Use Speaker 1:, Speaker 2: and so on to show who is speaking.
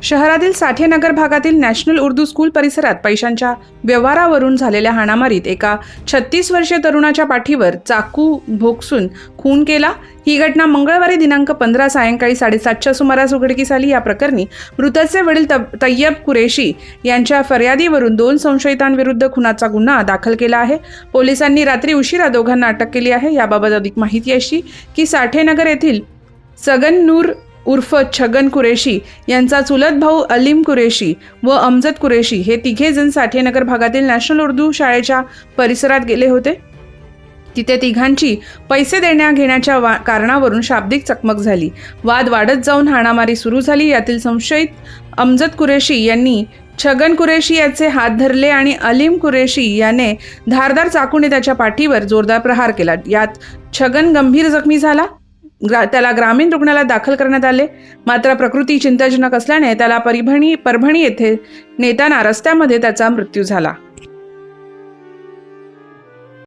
Speaker 1: शहरातील साठेनगर भागातील national Urdu school परिसरात पैशांच्या व्यवहारावरून झालेल्या हाणामारीत एका 36 वर्षीय तरुणाच्या पाठीवर चाकू भोगसून खून केला। ही घटना मंगळवारी दिनांक 15 सायंकाळी 7:30च्या सुमारास उघडकीस आली। या प्रकरणी मृताचे वडील तय्यब कुरेशी यांच्या फर्यादीवरून 2 संशयितांविरुद्ध खुनाचा गुन्हा दाखल केला आहे। पोलिसांनी रात्री उशिरा दोघांना अटक केली आहे। याबाबत अधिक माहिती अशी की साठेनगर येथील सगन नूर उर्फ छगन कुरेशी यांचा चुलत भाऊ अलीम कुरेशी व अमजद कुरेशी हे तिघे जण साठेनगर भागातील नॅशनल उर्दू शाळेच्या परिसरात गेले होते। तिथे तिघांची पैसे देण्या घेण्याच्या कारणावरून शाब्दिक चकमक झाली। वाद वाढत जाऊन हाणामारी सुरू झाली। यातील संशयित अमजद कुरेशी यांनी छगन कुरेशी याचे हात धरले आणि अलीम कुरेशी याने धारदार चाकूने त्याच्या पाठीवर जोरदार प्रहार केला। यात छगन गंभीर जखमी झाला। त्याला ग्रामीण रुग्णालयात दाखल करण्यात आले, मात्र प्रकृती चिंताजनक असल्याने त्याला परभणी येथे नेताना रस्त्यामध्ये त्याचा मृत्यू झाला।